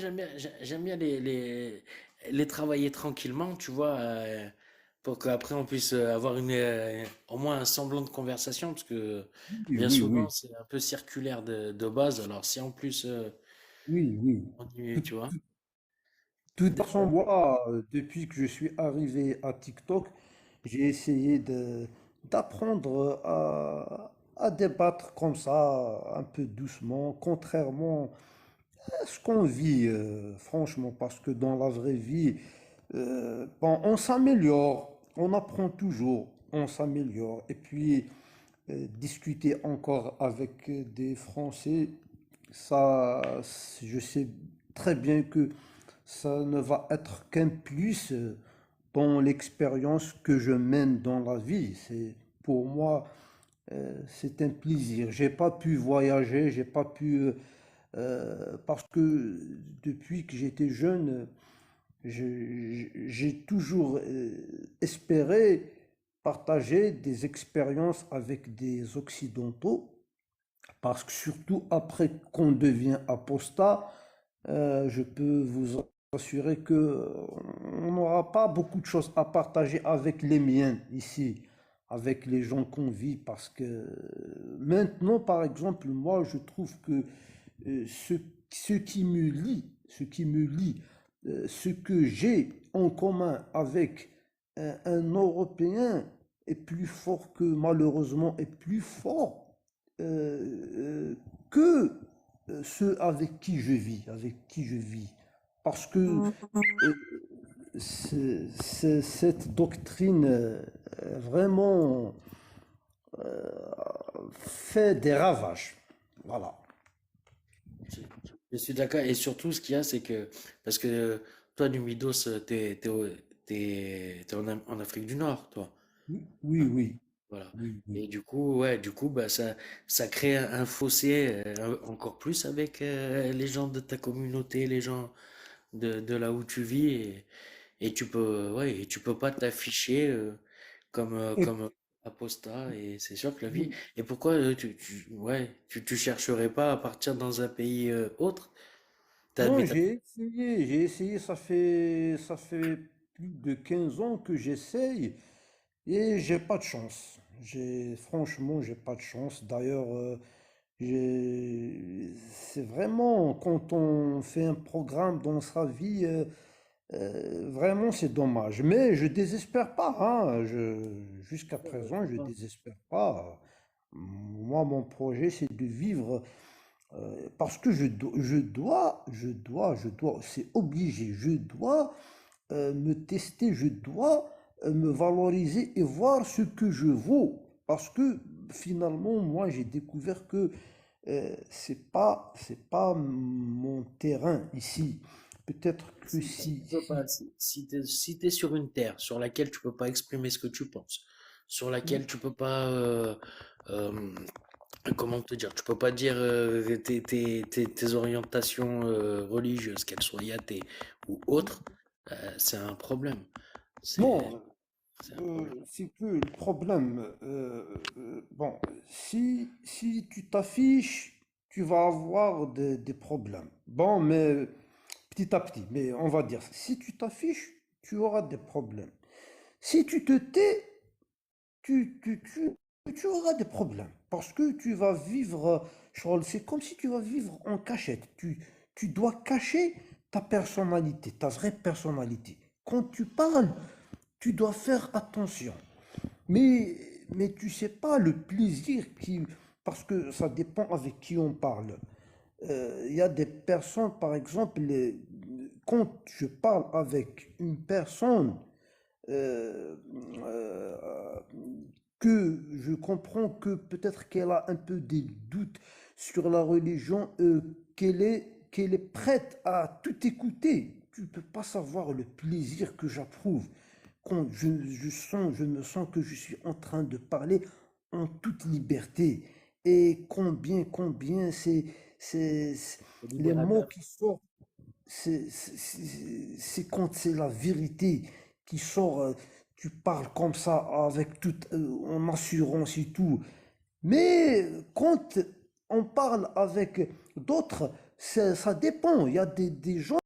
j'aime bien les travailler tranquillement, tu vois, pour qu'après on puisse avoir au moins un semblant de conversation, parce que Oui, bien oui, souvent oui, c'est un peu circulaire de base. Alors si en plus oui, oui. on y, Tout, tu vois. de toute façon, moi, depuis que je suis arrivé à TikTok, j'ai essayé d'apprendre à débattre comme ça, un peu doucement, contrairement à ce qu'on vit, franchement, parce que dans la vraie vie, bon, on s'améliore, on apprend toujours, on s'améliore. Et puis, discuter encore avec des Français, ça, je sais très bien que ça ne va être qu'un plus dans l'expérience que je mène dans la vie. C'est pour moi, c'est un plaisir. J'ai pas pu voyager, j'ai pas pu parce que depuis que j'étais jeune, j'ai toujours espéré partager des expériences avec des Occidentaux, parce que surtout après qu'on devient apostat, je peux vous assurer que on n'aura pas beaucoup de choses à partager avec les miens ici, avec les gens qu'on vit, parce que maintenant, par exemple, moi, je trouve que ce qui me lie, ce que j'ai en commun avec un Européen est plus fort que, malheureusement, est plus fort que ceux avec qui je vis. Parce que cette doctrine vraiment fait des ravages. Voilà. Je, je suis d'accord. Et surtout, ce qu'il y a, c'est que, parce que toi, Numidos, t'es en Afrique du Nord, toi. Oui, oui, oui, Voilà. oui, oui. Et du coup, ouais, bah, ça crée un fossé encore plus avec les gens de ta communauté, les gens de là où tu vis. Et tu peux, ouais, et tu peux pas t'afficher Et, comme apostat. Et c'est sûr que la vie. oui. Et pourquoi ouais, tu chercherais pas à partir dans un pays autre? Non, Mais t'as- j'ai essayé, ça fait plus de 15 ans que j'essaye et j'ai pas de chance. Franchement, j'ai pas de chance. D'ailleurs, c'est vraiment quand on fait un programme dans sa vie, vraiment c'est dommage. Mais je désespère pas, hein. Jusqu'à présent, je désespère pas. Moi, mon projet, c'est de vivre parce que je dois, c'est obligé, je dois me tester, je dois me valoriser et voir ce que je vaux. Parce que finalement, moi, j'ai découvert que c'est pas mon terrain ici. Peut-être que tu peux pas, si t'es sur une terre sur laquelle tu peux pas exprimer ce que tu penses, sur laquelle tu peux pas, euh, comment te dire, tu peux pas dire tes orientations religieuses, qu'elles soient athées ou autres, c'est un problème. C'est, non, c'est un problème. c'est que le problème, bon, si tu t'affiches, tu vas avoir des problèmes. Bon, mais petit à petit, mais on va dire, si tu t'affiches, tu auras des problèmes. Si tu te tais, tu auras des problèmes. Parce que tu vas vivre, Charles, c'est comme si tu vas vivre en cachette. Tu dois cacher ta personnalité, ta vraie personnalité. Quand tu parles, tu dois faire attention. Mais, mais tu sais pas le plaisir qui... Parce que ça dépend avec qui on parle. Il y a des personnes, par exemple, quand je parle avec une personne euh, euh, que je comprends que peut-être qu'elle a un peu des doutes sur la religion, qu'elle est prête à tout écouter. Tu ne peux pas savoir le plaisir que j'approuve quand je me sens que je suis en train de parler en toute liberté. Et combien C'est les mots libérateur. qui sortent, c'est quand c'est la vérité qui sort. Tu parles comme ça avec toute en assurance et tout. Mais quand on parle avec d'autres, ça dépend. Il y a des gens